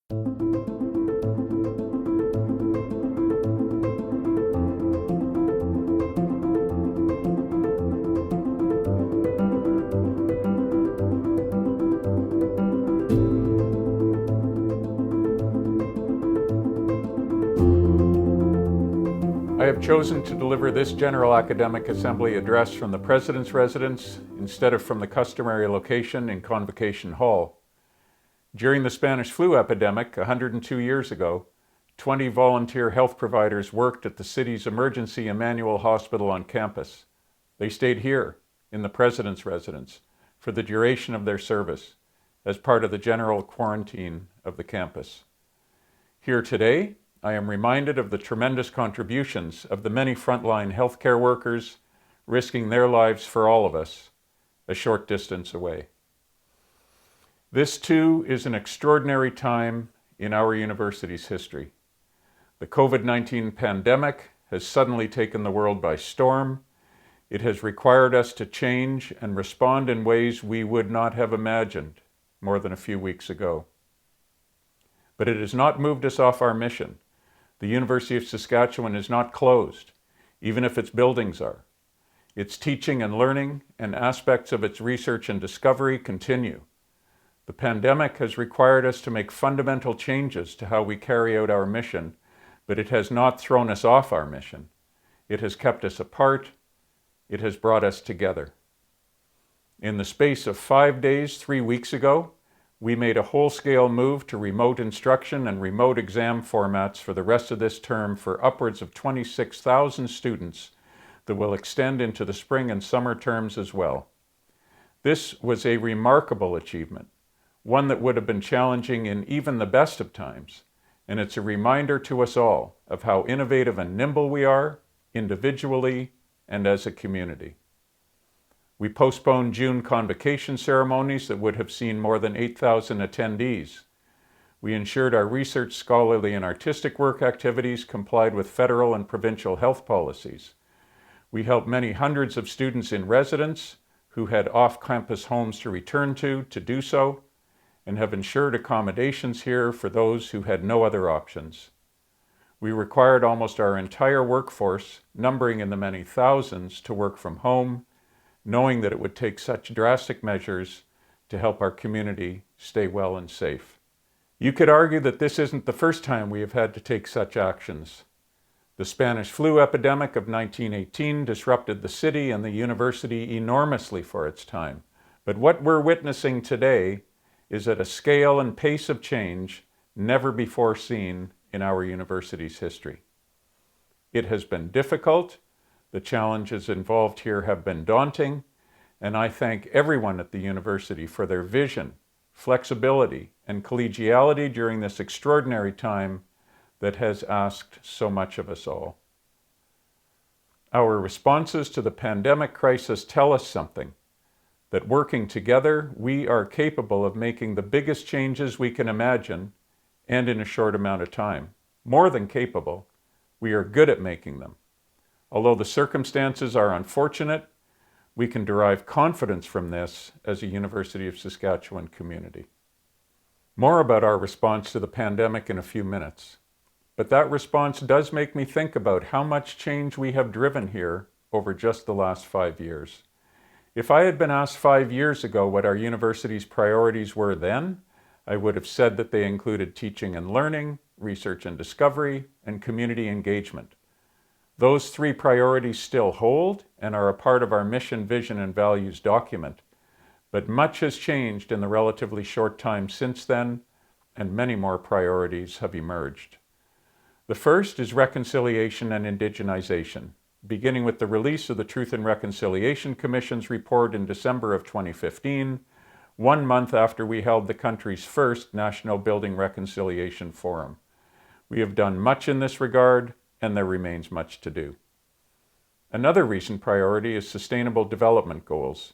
I have chosen to deliver this General Academic Assembly address from the President's residence instead of from the customary location in Convocation Hall. During the Spanish flu epidemic 102 years ago, 20 volunteer health providers worked at the city's emergency Emmanuel Hospital on campus. They stayed here, in the President's residence, for the duration of their service, as part of the general quarantine of the campus. Here today, I am reminded of the tremendous contributions of the many frontline healthcare workers risking their lives for all of us, a short distance away. This too is an extraordinary time in our university's history. The COVID-19 pandemic has suddenly taken the world by storm. It has required us to change and respond in ways we would not have imagined more than a few weeks ago. But it has not moved us off our mission. The University of Saskatchewan is not closed, even if its buildings are. Its teaching and learning and aspects of its research and discovery continue. The pandemic has required us to make fundamental changes to how we carry out our mission, but it has not thrown us off our mission. It has kept us apart. It has brought us together. In the space of 5 days, 3 weeks ago, we made a whole-scale move to remote instruction and remote exam formats for the rest of this term for upwards of 26,000 students that will extend into the spring and summer terms as well. This was a remarkable achievement, one that would have been challenging in even the best of times, and it's a reminder to us all of how innovative and nimble we are, individually and as a community. We postponed June convocation ceremonies that would have seen more than 8,000 attendees. We ensured our research, scholarly, and artistic work activities complied with federal and provincial health policies. We helped many hundreds of students in residence who had off-campus homes to return to do so, and have ensured accommodations here for those who had no other options. We required almost our entire workforce, numbering in the many thousands, to work from home, knowing that it would take such drastic measures to help our community stay well and safe. You could argue that this isn't the first time we have had to take such actions. The Spanish flu epidemic of 1918 disrupted the city and the university enormously for its time. But what we're witnessing today is at a scale and pace of change never before seen in our university's history. It has been difficult. The challenges involved here have been daunting, and I thank everyone at the university for their vision, flexibility, and collegiality during this extraordinary time that has asked so much of us all. Our responses to the pandemic crisis tell us something, that working together, we are capable of making the biggest changes we can imagine, and in a short amount of time. More than capable, we are good at making them. Although the circumstances are unfortunate, we can derive confidence from this as a University of Saskatchewan community. More about our response to the pandemic in a few minutes. But that response does make me think about how much change we have driven here over just the last 5 years. If I had been asked 5 years ago what our university's priorities were then, I would have said that they included teaching and learning, research and discovery, and community engagement. Those 3 priorities still hold and are a part of our mission, vision, and values document. But much has changed in the relatively short time since then, and many more priorities have emerged. The first is reconciliation and indigenization, beginning with the release of the Truth and Reconciliation Commission's report in December of 2015, 1 month after we held the country's first National Building Reconciliation Forum. We have done much in this regard, and there remains much to do. Another recent priority is sustainable development goals.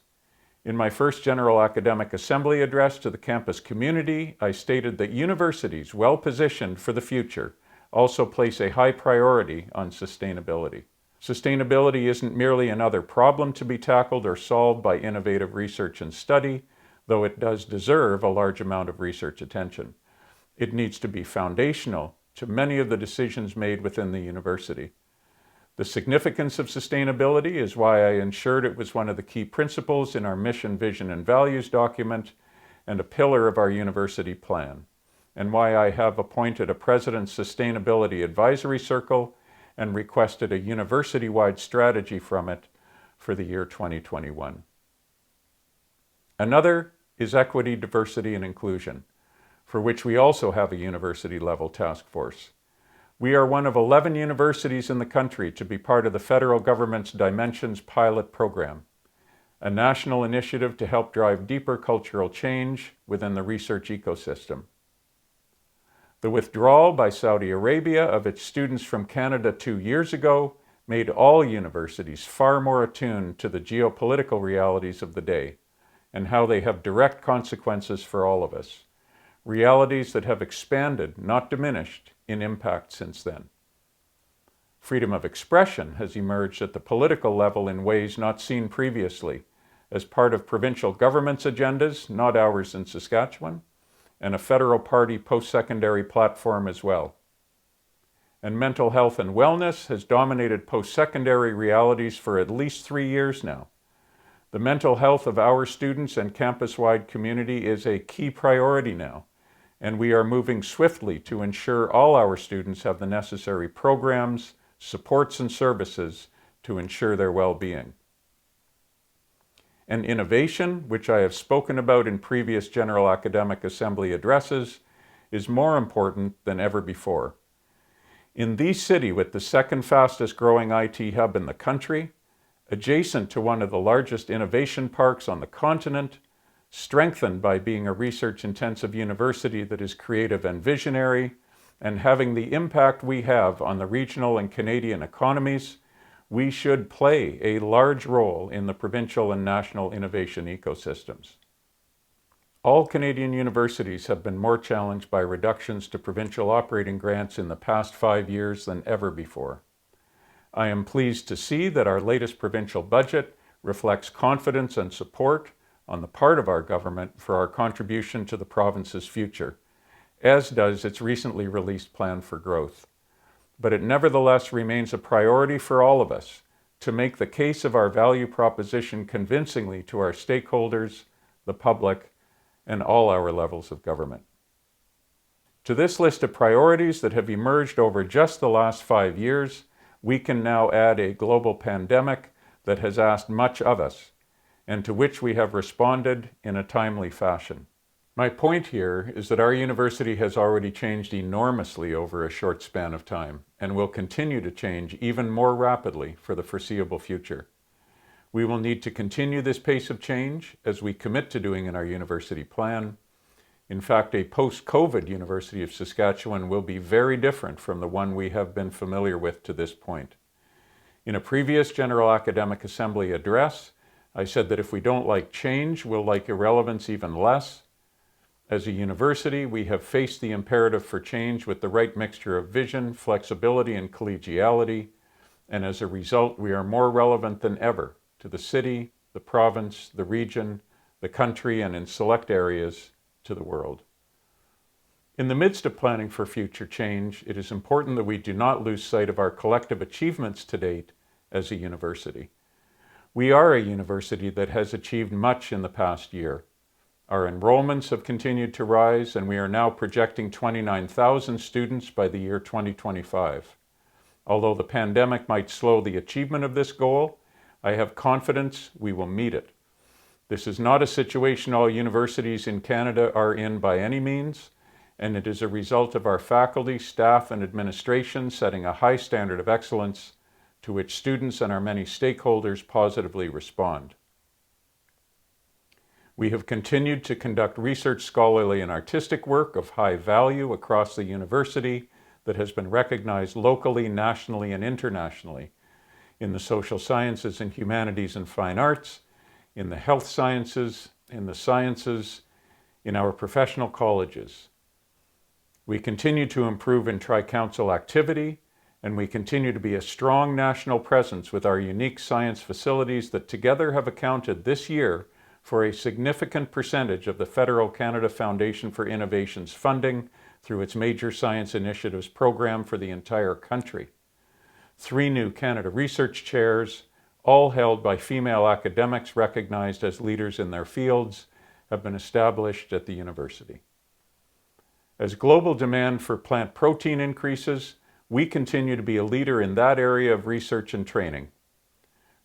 In my first General Academic Assembly address to the campus community, I stated that universities well positioned for the future also place a high priority on sustainability. Sustainability isn't merely another problem to be tackled or solved by innovative research and study, though it does deserve a large amount of research attention. It needs to be foundational to many of the decisions made within the university. The significance of sustainability is why I ensured it was one of the key principles in our mission, vision, and values document and a pillar of our university plan, and why I have appointed a President's Sustainability Advisory Circle and requested a university-wide strategy from it for the year 2021. Another is equity, diversity, and inclusion, for which we also have a university-level task force. We are one of 11 universities in the country to be part of the federal government's Dimensions pilot program, a national initiative to help drive deeper cultural change within the research ecosystem. The withdrawal by Saudi Arabia of its students from Canada 2 years ago made all universities far more attuned to the geopolitical realities of the day and how they have direct consequences for all of us, realities that have expanded, not diminished, in impact since then. Freedom of expression has emerged at the political level in ways not seen previously, as part of provincial government's agendas, not ours in Saskatchewan, and a federal party post-secondary platform as well. And mental health and wellness has dominated post-secondary realities for at least 3 years now. The mental health of our students and campus-wide community is a key priority now, and we are moving swiftly to ensure all our students have the necessary programs, supports, and services to ensure their well-being. And innovation, which I have spoken about in previous General Academic Assembly addresses, is more important than ever before. In the city with the second fastest growing IT hub in the country, adjacent to one of the largest innovation parks on the continent, strengthened by being a research-intensive university that is creative and visionary, and having the impact we have on the regional and Canadian economies, we should play a large role in the provincial and national innovation ecosystems. All Canadian universities have been more challenged by reductions to provincial operating grants in the past 5 years than ever before. I am pleased to see that our latest provincial budget reflects confidence and support on the part of our government for our contribution to the province's future, as does its recently released plan for growth. But it nevertheless remains a priority for all of us to make the case of our value proposition convincingly to our stakeholders, the public, and all our levels of government. To this list of priorities that have emerged over just the last 5 years, we can now add a global pandemic that has asked much of us, and to which we have responded in a timely fashion. My point here is that our university has already changed enormously over a short span of time, and will continue to change even more rapidly for the foreseeable future. We will need to continue this pace of change as we commit to doing in our university plan. In fact, a post-COVID University of Saskatchewan will be very different from the one we have been familiar with to this point. In a previous General Academic Assembly address, I said that if we don't like change, we'll like irrelevance even less. As a university, we have faced the imperative for change with the right mixture of vision, flexibility, and collegiality, and as a result, we are more relevant than ever to the city, the province, the region, the country, and in select areas, to the world. In the midst of planning for future change, it is important that we do not lose sight of our collective achievements to date as a university. We are a university that has achieved much in the past year. Our enrollments have continued to rise, and we are now projecting 29,000 students by the year 2025. Although the pandemic might slow the achievement of this goal, I have confidence we will meet it. This is not a situation all universities in Canada are in by any means, and it is a result of our faculty, staff, and administration setting a high standard of excellence to which students and our many stakeholders positively respond. We have continued to conduct research, scholarly, and artistic work of high value across the university that has been recognized locally, nationally, and internationally in the social sciences and humanities and fine arts, in the health sciences, in the sciences, in our professional colleges. We continue to improve in tri-council activity, and we continue to be a strong national presence with our unique science facilities that together have accounted this year for a significant percentage of the Federal Canada Foundation for Innovation's funding through its Major Science Initiatives program for the entire country. 3 new Canada Research Chairs, all held by female academics recognized as leaders in their fields, have been established at the university. As global demand for plant protein increases, we continue to be a leader in that area of research and training.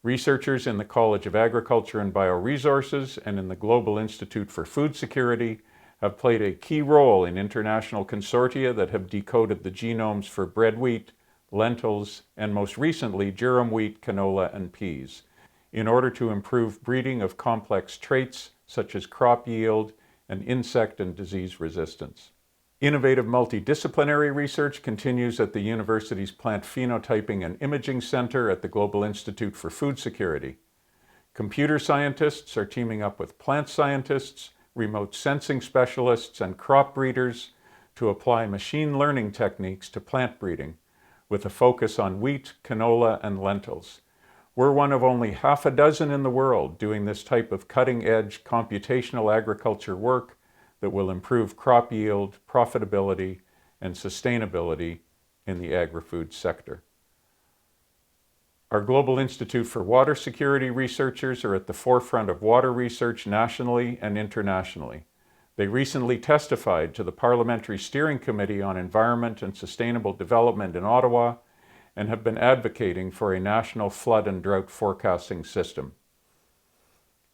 Researchers in the College of Agriculture and Bioresources and in the Global Institute for Food Security have played a key role in international consortia that have decoded the genomes for bread wheat, lentils, and most recently durum wheat, canola, and peas, in order to improve breeding of complex traits such as crop yield and insect and disease resistance. Innovative multidisciplinary research continues at the university's Plant Phenotyping and Imaging Center at the Global Institute for Food Security. Computer scientists are teaming up with plant scientists, remote sensing specialists, and crop breeders to apply machine learning techniques to plant breeding, with a focus on wheat, canola, and lentils. We're one of only half a dozen in the world doing this type of cutting-edge computational agriculture work that will improve crop yield, profitability, and sustainability in the agri-food sector. Our Global Institute for Water Security researchers are at the forefront of water research nationally and internationally. They recently testified to the Parliamentary Steering Committee on Environment and Sustainable Development in Ottawa and have been advocating for a national flood and drought forecasting system.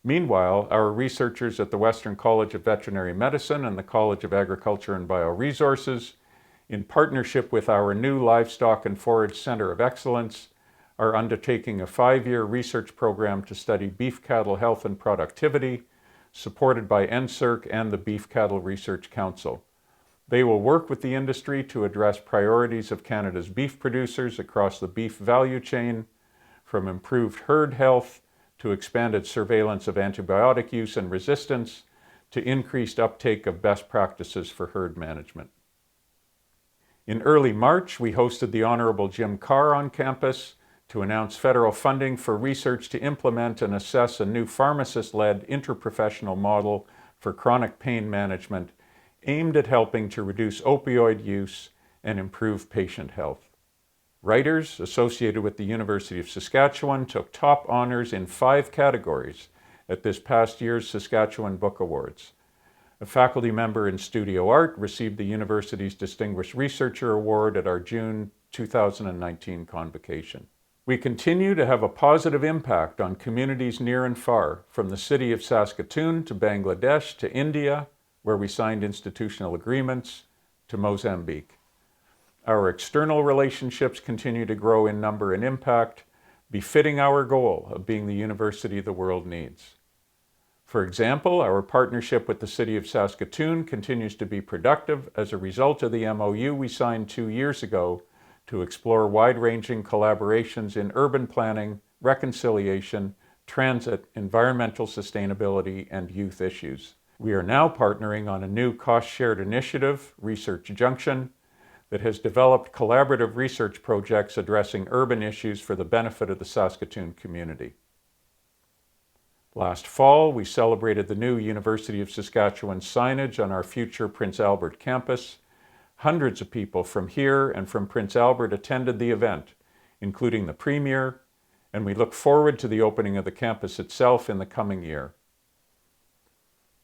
Meanwhile, our researchers at the Western College of Veterinary Medicine and the College of Agriculture and Bioresources, in partnership with our new Livestock and Forage Centre of Excellence, are undertaking a 5-year research program to study beef cattle health and productivity, supported by NSERC and the Beef Cattle Research Council. They will work with the industry to address priorities of Canada's beef producers across the beef value chain, from improved herd health to expanded surveillance of antibiotic use and resistance, to increased uptake of best practices for herd management. In early March, we hosted the Honourable Jim Carr on campus to announce federal funding for research to implement and assess a new pharmacist-led interprofessional model for chronic pain management aimed at helping to reduce opioid use and improve patient health. Writers associated with the University of Saskatchewan took top honors in 5 categories at this past year's Saskatchewan Book Awards. A faculty member in studio art received the university's Distinguished Researcher Award at our June 2019 convocation. We continue to have a positive impact on communities near and far, from the city of Saskatoon to Bangladesh to India, where we signed institutional agreements, to Mozambique. Our external relationships continue to grow in number and impact, befitting our goal of being the university the world needs. For example, our partnership with the city of Saskatoon continues to be productive as a result of the MOU we signed 2 years ago to explore wide-ranging collaborations in urban planning, reconciliation, transit, environmental sustainability, and youth issues. We are now partnering on a new cost-shared initiative, Research Junction, that has developed collaborative research projects addressing urban issues for the benefit of the Saskatoon community. Last fall, we celebrated the new University of Saskatchewan signage on our future Prince Albert campus. Hundreds of people from here and from Prince Albert attended the event, including the Premier, and we look forward to the opening of the campus itself in the coming year.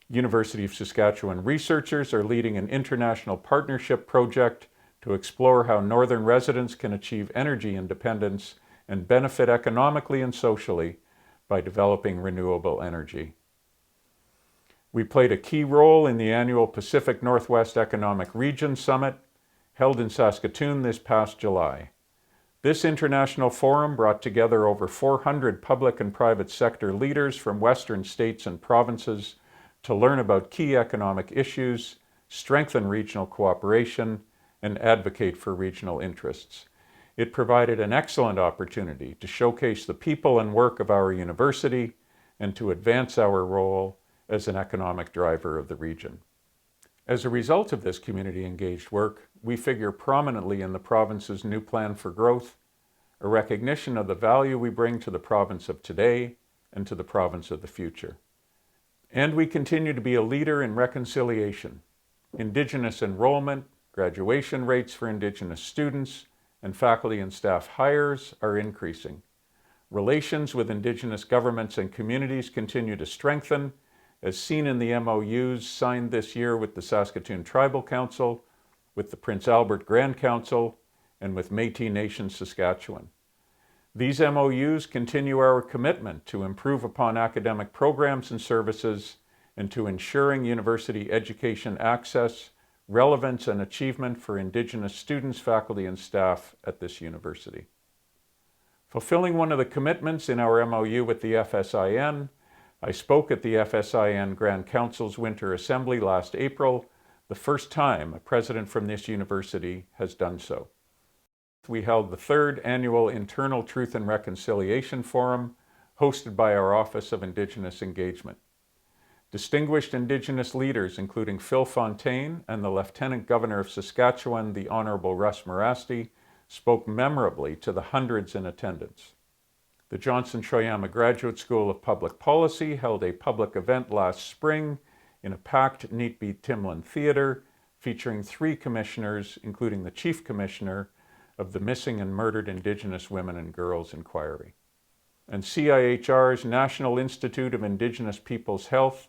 University of Saskatchewan researchers are leading an international partnership project to explore how northern residents can achieve energy independence and benefit economically and socially by developing renewable energy. We played a key role in the annual Pacific Northwest Economic Region Summit, held in Saskatoon this past July. This international forum brought together over 400 public and private sector leaders from Western states and provinces to learn about key economic issues, strengthen regional cooperation, and advocate for regional interests. It provided an excellent opportunity to showcase the people and work of our university and to advance our role as an economic driver of the region. As a result of this community-engaged work, we figure prominently in the province's new plan for growth, a recognition of the value we bring to the province of today and to the province of the future. And we continue to be a leader in reconciliation, indigenous enrollment, Graduation rates for Indigenous students and faculty and staff hires are increasing. Relations with Indigenous governments and communities continue to strengthen, as seen in the MOUs signed this year with the Saskatoon Tribal Council, with the Prince Albert Grand Council, and with Métis Nation Saskatchewan. These MOUs continue our commitment to improve upon academic programs and services and to ensuring university education access, relevance, and achievement for Indigenous students, faculty, and staff at this university. Fulfilling one of the commitments in our MOU with the FSIN, I spoke at the FSIN Grand Council's Winter Assembly last April, the first time a president from this university has done so. We held the third annual Internal Truth and Reconciliation Forum, hosted by our Office of Indigenous Engagement. Distinguished Indigenous leaders, including Phil Fontaine and the Lieutenant Governor of Saskatchewan, the Honourable Russ Morasti, spoke memorably to the hundreds in attendance. The Johnson Choyama Graduate School of Public Policy held a public event last spring in a packed Neatbeat Timlin Theatre, featuring 3 commissioners, including the Chief Commissioner of the Missing and Murdered Indigenous Women and Girls Inquiry. And CIHR's National Institute of Indigenous Peoples' Health,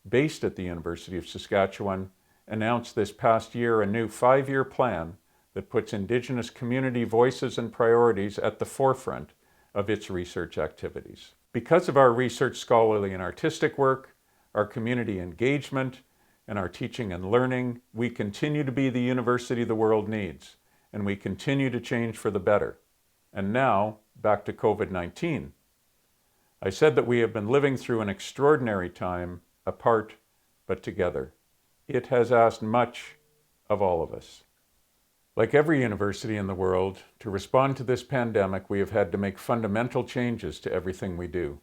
based at the University of Saskatchewan, announced this past year a new 5-year plan that puts Indigenous community voices and priorities at the forefront of its research activities. Because of our research, scholarly, and artistic work, our community engagement, and our teaching and learning, we continue to be the university the world needs, and we continue to change for the better. And now, back to COVID-19. I said that we have been living through an extraordinary time, apart but together. It has asked much of all of us. Like every university in the world, to respond to this pandemic, we have had to make fundamental changes to everything we do,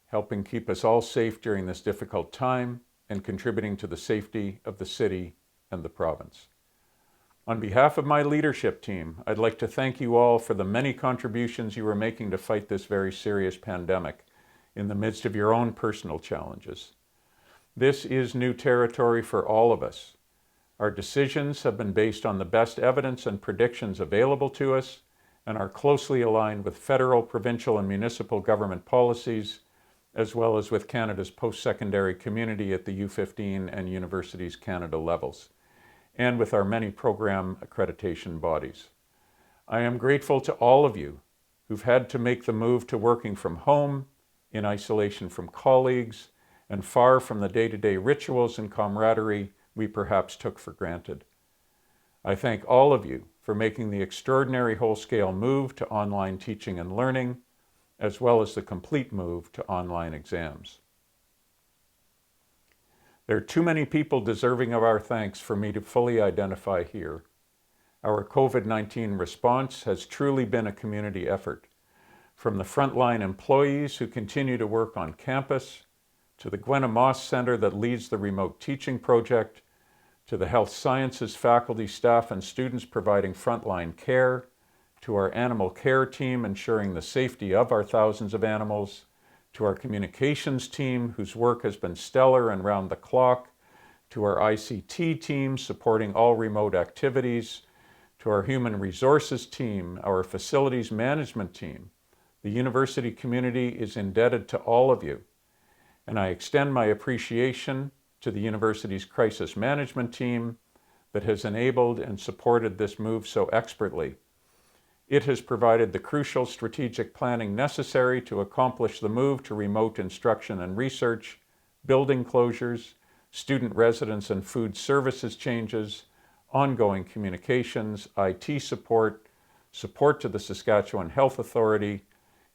helping keep us all safe during this difficult time and contributing to the safety of the city and the province. On behalf of my leadership team, I'd like to thank you all for the many contributions you are making to fight this very serious pandemic in the midst of your own personal challenges. This is new territory for all of us. Our decisions have been based on the best evidence and predictions available to us and are closely aligned with federal, provincial, and municipal government policies, as well as with Canada's post-secondary community at the U15 and Universities Canada levels, and with our many program accreditation bodies. I am grateful to all of you who've had to make the move to working from home, in isolation from colleagues, and far from the day-to-day rituals and camaraderie we perhaps took for granted. I thank all of you for making the extraordinary whole-scale move to online teaching and learning, as well as the complete move to online exams. There are too many people deserving of our thanks for me to fully identify here. Our COVID-19 response has truly been a community effort, from the frontline employees who continue to work on campus, to the Gwenna Moss Center that leads the remote teaching project, to the health sciences faculty, staff, and students providing frontline care, to our animal care team ensuring the safety of our thousands of animals, to our communications team whose work has been stellar and round the clock, to our ICT team supporting all remote activities, to our human resources team, our facilities management team. The university community is indebted to all of you, and I extend my appreciation to the university's crisis management team that has enabled and supported this move so expertly. It has provided the crucial strategic planning necessary to accomplish the move to remote instruction and research, building closures, student residence and food services changes, ongoing communications, IT support, support to the Saskatchewan Health Authority,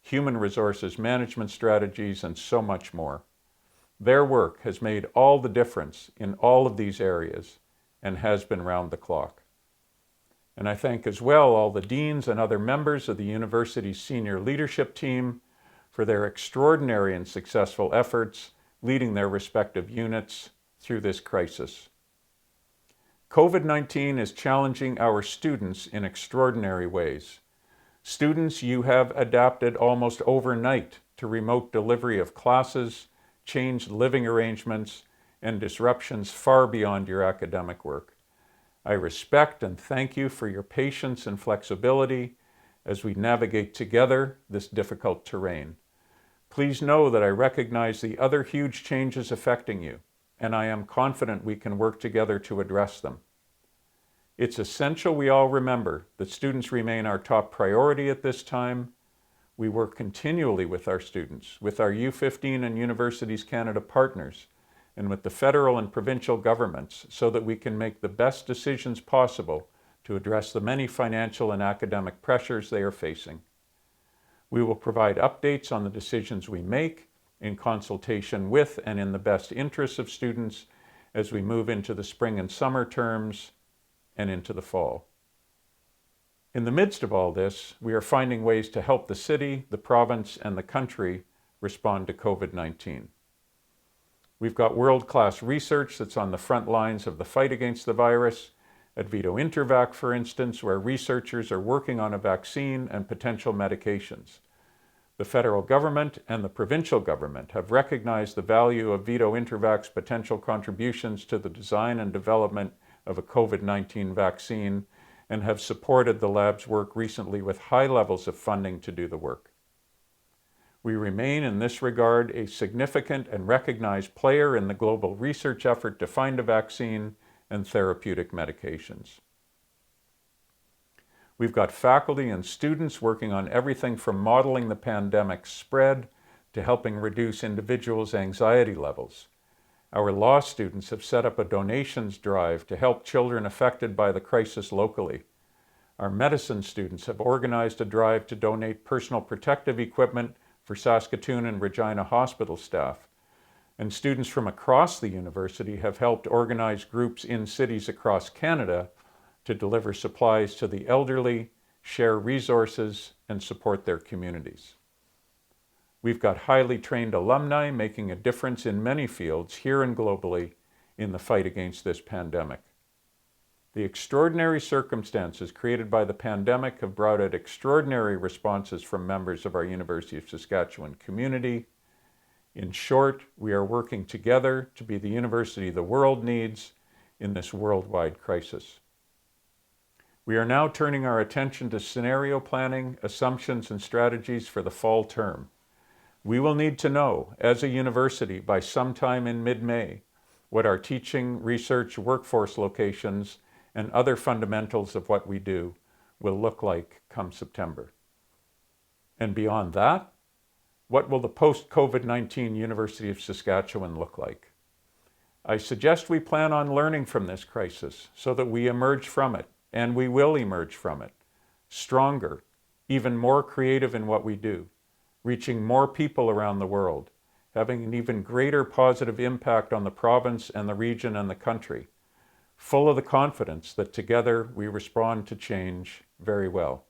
human resources management strategies, and so much more. Their work has made all the difference in all of these areas and has been round the clock. And I thank as well all the deans and other members of the university's senior leadership team for their extraordinary and successful efforts leading their respective units through this crisis. COVID-19 is challenging our students in extraordinary ways. Students, you have adapted almost overnight to remote delivery of classes, changed living arrangements, and disruptions far beyond your academic work. I respect and thank you for your patience and flexibility as we navigate together this difficult terrain. Please know that I recognize the other huge changes affecting you, and I am confident we can work together to address them. It's essential we all remember that students remain our top priority at this time. We work continually with our students, with our U15 and Universities Canada partners, and with the federal and provincial governments so that we can make the best decisions possible to address the many financial and academic pressures they are facing. We will provide updates on the decisions we make in consultation with and in the best interests of students as we move into the spring and summer terms and into the fall. In the midst of all this, we are finding ways to help the city, the province, and the country respond to COVID-19. We've got world-class research that's on the front lines of the fight against the virus. At Vito Intervac, for instance, where researchers are working on a vaccine and potential medications. The federal government and the provincial government have recognized the value of Vito Intervac's potential contributions to the design and development of a COVID-19 vaccine and have supported the lab's work recently with high levels of funding to do the work. We remain in this regard a significant and recognized player in the global research effort to find a vaccine and therapeutic medications. We've got faculty and students working on everything from modeling the pandemic's spread to helping reduce individuals' anxiety levels. Our law students have set up a donations drive to help children affected by the crisis locally. Our medicine students have organized a drive to donate personal protective equipment for Saskatoon and Regina hospital staff. And students from across the university have helped organize groups in cities across Canada to deliver supplies to the elderly, share resources, and support their communities. We've got highly trained alumni making a difference in many fields here and globally in the fight against this pandemic. The extraordinary circumstances created by the pandemic have brought out extraordinary responses from members of our University of Saskatchewan community. In short, we are working together to be the university the world needs in this worldwide crisis. We are now turning our attention to scenario planning, assumptions, and strategies for the fall term. We will need to know, as a university, by sometime in mid-May, what our teaching, research, workforce locations, and other fundamentals of what we do will look like come September. And beyond that, what will the post-COVID-19 University of Saskatchewan look like? I suggest we plan on learning from this crisis so that we emerge from it, and we will emerge from it, stronger, even more creative in what we do, reaching more people around the world, having an even greater positive impact on the province and the region and the country, full of the confidence that together we respond to change very well.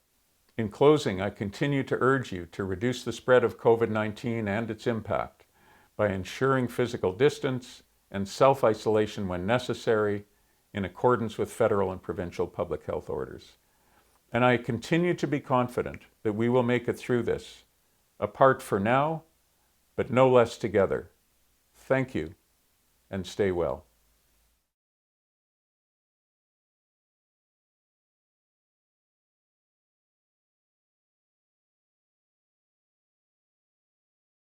In closing, I continue to urge you to reduce the spread of COVID-19 and its impact by ensuring physical distance and self-isolation when necessary in accordance with federal and provincial public health orders. And I continue to be confident that we will make it through this, apart for now, but no less together. Thank you, and stay well.